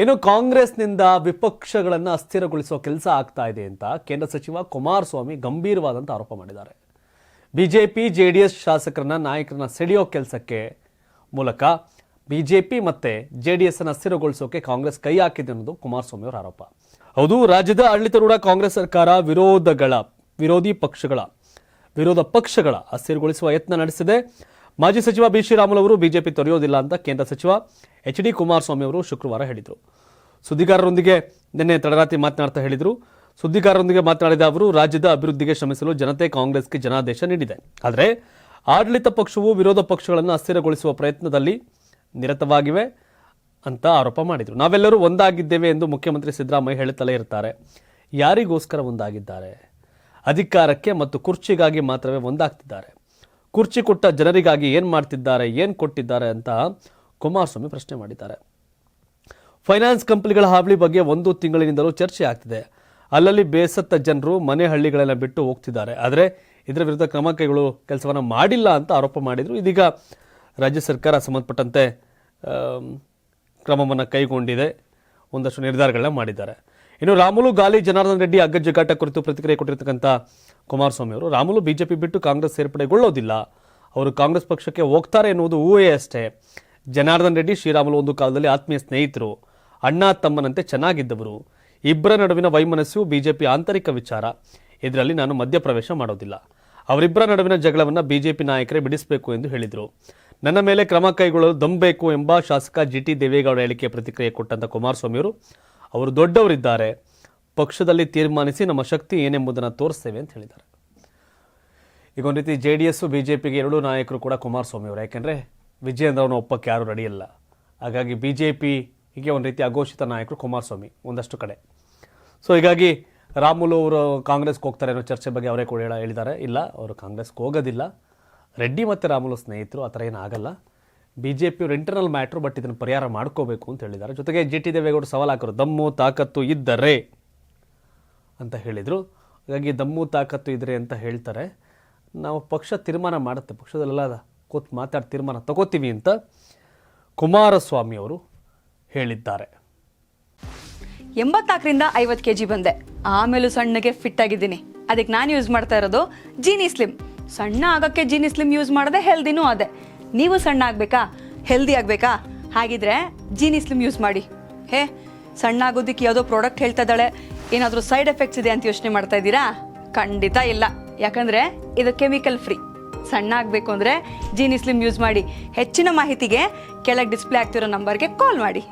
ಇನ್ನು ಕಾಂಗ್ರೆಸ್ನಿಂದ ವಿಪಕ್ಷಗಳನ್ನು ಅಸ್ಥಿರಗೊಳಿಸುವ ಕೆಲಸ ಆಗ್ತಾ ಇದೆ ಅಂತ ಕೇಂದ್ರ ಸಚಿವ ಕುಮಾರಸ್ವಾಮಿ ಗಂಭೀರವಾದಂಥ ಆರೋಪ ಮಾಡಿದ್ದಾರೆ. ಬಿಜೆಪಿ ಜೆಡಿಎಸ್ ಶಾಸಕರನ್ನ ನಾಯಕರನ್ನ ಸೆಳೆಯೋ ಕೆಲಸಕ್ಕೆ ಮೂಲಕ ಬಿಜೆಪಿ ಮತ್ತೆ ಜೆಡಿಎಸ್ ಅನ್ನು ಅಸ್ಥಿರಗೊಳಿಸೋಕೆ ಕಾಂಗ್ರೆಸ್ ಕೈ ಹಾಕಿದೆ ಅನ್ನೋದು ಕುಮಾರಸ್ವಾಮಿ ಅವರ ಆರೋಪ. ಹೌದು, ರಾಜ್ಯದ ಆಡಳಿತಾರೂಢ ಕಾಂಗ್ರೆಸ್ ಸರ್ಕಾರ ವಿರೋಧ ಪಕ್ಷಗಳ ಅಸ್ಥಿರಗೊಳಿಸುವ ಯತ್ನ ನಡೆಸಿದೆ. ಮಾಜಿ ಸಚಿವ ಬಿ ಶ್ರೀರಾಮುಲು ಅವರು ಬಿಜೆಪಿ ತೊರೆಯೋದಿಲ್ಲ ಅಂತ ಕೇಂದ್ರ ಸಚಿವ ಎಚ್ ಡಿ ಕುಮಾರಸ್ವಾಮಿ ಅವರು ಶುಕ್ರವಾರ ಹೇಳಿದರು. ಸುದ್ದಿಗಾರರೊಂದಿಗೆ ನಿನ್ನೆ ತಡರಾತ್ರಿ ಮಾತನಾಡ್ತಾ ಹೇಳಿದರು. ಸುದ್ದಿಗಾರರೊಂದಿಗೆ ಮಾತನಾಡಿದ ಅವರು, ರಾಜ್ಯದ ಅಭಿವೃದ್ಧಿಗೆ ಶ್ರಮಿಸಲು ಜನತೆ ಕಾಂಗ್ರೆಸ್ಗೆ ಜನಾದೇಶ ನೀಡಿದೆ. ಆದರೆ ಆಡಳಿತ ಪಕ್ಷವು ವಿರೋಧ ಪಕ್ಷಗಳನ್ನು ಅಸ್ಥಿರಗೊಳಿಸುವ ಪ್ರಯತ್ನದಲ್ಲಿ ನಿರತವಾಗಿವೆ ಅಂತ ಆರೋಪ ಮಾಡಿದರು. ನಾವೆಲ್ಲರೂ ಒಂದಾಗಿದ್ದೇವೆ ಎಂದು ಮುಖ್ಯಮಂತ್ರಿ ಸಿದ್ದರಾಮಯ್ಯ ಹೇಳುತ್ತಲೇ ಇರ್ತಾರೆ. ಯಾರಿಗೋಸ್ಕರ ಒಂದಾಗಿದ್ದಾರೆ? ಅಧಿಕಾರಕ್ಕೆ ಮತ್ತು ಕುರ್ಚಿಗಾಗಿ ಮಾತ್ರವೇ ಒಂದಾಗ್ತಿದ್ದಾರೆ. ಕುರ್ಚಿ ಕೊಟ್ಟ ಜನರಿಗಾಗಿ ಏನು ಮಾಡ್ತಿದ್ದಾರೆ, ಏನು ಕೊಟ್ಟಿದ್ದಾರೆ ಅಂತ ಕುಮಾರಸ್ವಾಮಿ ಪ್ರಶ್ನೆ ಮಾಡಿದ್ದಾರೆ. ಫೈನಾನ್ಸ್ ಕಂಪನಿಗಳ ಹಾವಳಿ ಬಗ್ಗೆ 1 ತಿಂಗಳಿನಿಂದಲೂ ಚರ್ಚೆ ಆಗ್ತಿದೆ. ಅಲ್ಲಲ್ಲಿ ಬೇಸತ್ತ ಜನರು ಮನೆ ಹಳ್ಳಿಗಳೆಲ್ಲ ಬಿಟ್ಟು ಹೋಗ್ತಿದ್ದಾರೆ. ಆದರೆ ಇದರ ವಿರುದ್ಧ ಕ್ರಮ ಕೈಗೊಳ್ಳುವ ಕೆಲಸವನ್ನು ಮಾಡಿಲ್ಲ ಅಂತ ಆರೋಪ ಮಾಡಿದರು. ಇದೀಗ ರಾಜ್ಯ ಸರ್ಕಾರ ಸಂಬಂಧಪಟ್ಟಂತೆ ಕ್ರಮವನ್ನು ಕೈಗೊಂಡಿದೆ, ಒಂದಷ್ಟು ನಿರ್ಧಾರಗಳನ್ನ ಮಾಡಿದ್ದಾರೆ. ಇನ್ನು ರಾಮುಲು ಗಾಲಿ ಜನಾರ್ದನ್ ರೆಡ್ಡಿ ಅಗ್ಗಜಗ್ಗಾಟ ಕುರಿತು ಪ್ರತಿಕ್ರಿಯೆ ಕೊಟ್ಟಿರ್ತಕ್ಕಂಥ ಕುಮಾರಸ್ವಾಮಿ ಅವರು, ರಾಮುಲು ಬಿಜೆಪಿ ಬಿಟ್ಟು ಕಾಂಗ್ರೆಸ್ ಸೇರ್ಪಡೆಗೊಳ್ಳೋದಿಲ್ಲ, ಅವರು ಕಾಂಗ್ರೆಸ್ ಪಕ್ಷಕ್ಕೆ ಹೋಗ್ತಾರೆ ಎನ್ನುವುದು ಊಹೆ ಅಷ್ಟೇ. ಜನಾರ್ದನ್ ರೆಡ್ಡಿ ಶ್ರೀರಾಮುಲು ಒಂದು ಕಾಲದಲ್ಲಿ ಆತ್ಮೀಯ ಸ್ನೇಹಿತರು, ಅಣ್ಣ ತಮ್ಮನಂತೆ ಚೆನ್ನಾಗಿದ್ದವರು. ಇಬ್ಬರ ನಡುವಿನ ವೈಮನಸ್ಸು ಬಿಜೆಪಿ ಆಂತರಿಕ ವಿಚಾರ, ಇದರಲ್ಲಿ ನಾನು ಮಧ್ಯಪ್ರವೇಶ ಮಾಡೋದಿಲ್ಲ. ಅವರಿಬ್ಬರ ನಡುವಿನ ಜಗಳವನ್ನು ಬಿಜೆಪಿ ನಾಯಕರೇ ಬಿಡಿಸಬೇಕು ಎಂದು ಹೇಳಿದರು. ನನ್ನ ಮೇಲೆ ಕ್ರಮ ಕೈಗೊಳ್ಳಲು ದಮ್ಮಬೇಕು ಎಂಬ ಶಾಸಕ ಜಿಟಿ ದೇವೇಗೌಡ ಹೇಳಿಕೆ ಪ್ರತಿಕ್ರಿಯೆ ಕೊಟ್ಟಂತ ಕುಮಾರಸ್ವಾಮಿ ಅವರು ದೊಡ್ಡವರಿದ್ದಾರೆ, ಪಕ್ಷದಲ್ಲಿ ತೀರ್ಮಾನಿಸಿ ನಮ್ಮ ಶಕ್ತಿ ಏನೆಂಬುದನ್ನು ತೋರಿಸ್ತೇವೆ ಅಂತ ಹೇಳಿದ್ದಾರೆ. ಈಗ ಒಂದು ರೀತಿ ಜೆಡಿಎಸ್ ಬಿಜೆಪಿಗೆ 2 ನಾಯಕರು ಕೂಡ ಕುಮಾರಸ್ವಾಮಿ ಅವರು, ಯಾಕೆಂದರೆ ವಿಜಯೇಂದ್ರವನ್ನು ಒಪ್ಪಕ್ಕೆ ಯಾರು ರೆಡಿಯಿಲ್ಲ. ಹಾಗಾಗಿ ಬಿಜೆಪಿಗೆ ಒಂದು ರೀತಿ ಅಘೋಷಿತ ನಾಯಕರು ಕುಮಾರಸ್ವಾಮಿ ಒಂದಷ್ಟು ಕಡೆ. ಸೊ ಹೀಗಾಗಿ ರಾಮುಲು ಅವರು ಕಾಂಗ್ರೆಸ್ಗೆ ಹೋಗ್ತಾರೆ ಅನ್ನೋ ಚರ್ಚೆ ಬಗ್ಗೆ ಅವರೇ ಕೂಡ ಹೇಳಿದ್ದಾರೆ. ಇಲ್ಲ, ಅವರು ಕಾಂಗ್ರೆಸ್ಗೆ ಹೋಗೋದಿಲ್ಲ. ರೆಡ್ಡಿ ಮತ್ತು ರಾಮುಲು ಸ್ನೇಹಿತರು, ಆ ಥರ ಏನಾಗಲ್ಲ. ಬಿಜೆಪಿಯವರು ಇಂಟರ್ನಲ್ ಮ್ಯಾಟ್ರು, ಬಟ್ ಇದನ್ನು ಪರಿಹಾರ ಮಾಡ್ಕೋಬೇಕು ಅಂತ ಹೇಳಿದ್ದಾರೆ. ಜೊತೆಗೆ ಜಿ ಟಿ ದೇವೇಗೌಡರು ಸವಾಲು ಹಾಕಿದ್ರು, ದಮ್ಮು ತಾಕತ್ತು ಇದ್ದರೆ ಅಂತ ಹೇಳಿದರು. ಹಾಗಾಗಿ ದಮ್ಮು ತಾಕತ್ತು ಇದ್ರೆ ಅಂತ ಹೇಳ್ತಾರೆ. ನಾವು ಪಕ್ಷ ತೀರ್ಮಾನ ಮಾಡುತ್ತೆ, ಪಕ್ಷದಲ್ಲೆಲ್ಲ ಕೂತು ಮಾತಾಡಿ ತೀರ್ಮಾನ ತಗೋತೀವಿ ಅಂತ ಕುಮಾರಸ್ವಾಮಿ ಅವರು ಹೇಳಿದ್ದಾರೆ. 84ರಿಂದ 50 kg ಬಂದೆ, ಆಮೇಲೂ ಸಣ್ಣಗೆ ಫಿಟ್ ಆಗಿದ್ದೀನಿ. ಅದಕ್ಕೆ ನಾನು ಯೂಸ್ ಮಾಡ್ತಾ ಇರೋದು ಜೀನಿ ಸ್ಲಿಮ್. ಸಣ್ಣ ಆಗೋಕ್ಕೆ ಜೀನಿ ಸ್ಲಿಮ್ ಯೂಸ್ ಮಾಡಿದೆ, ಹೆಲ್ದಿನೂ ಅದೇ. ನೀವು ಸಣ್ಣ ಆಗಬೇಕಾ, ಹೆಲ್ದಿ ಆಗಬೇಕಾ? ಹಾಗಿದ್ರೆ ಜೀನಿ ಸ್ಲಿಮ್ ಯೂಸ್ ಮಾಡಿ. ಸಣ್ಣ ಆಗೋದಕ್ಕೆ ಯಾವುದೋ ಪ್ರಾಡಕ್ಟ್ ಹೇಳ್ತಾ ಇದ್ದಾಳೆ, ಏನಾದರೂ ಸೈಡ್ ಎಫೆಕ್ಟ್ಸ್ ಇದೆ ಅಂತ ಯೋಚನೆ ಮಾಡ್ತಾ ಇದ್ದೀರಾ? ಖಂಡಿತ ಇಲ್ಲ, ಯಾಕಂದರೆ ಇದು ಕೆಮಿಕಲ್ ಫ್ರೀ. ಸಣ್ಣ ಆಗಬೇಕು ಅಂದರೆ ಜೀನಿ ಸ್ಲಿಮ್ ಯೂಸ್ ಮಾಡಿ. ಹೆಚ್ಚಿನ ಮಾಹಿತಿಗೆ ಕೆಳಗೆ ಡಿಸ್ಪ್ಲೇ ಆಗ್ತಿರೋ ನಂಬರ್ಗೆ ಕಾಲ್ ಮಾಡಿ.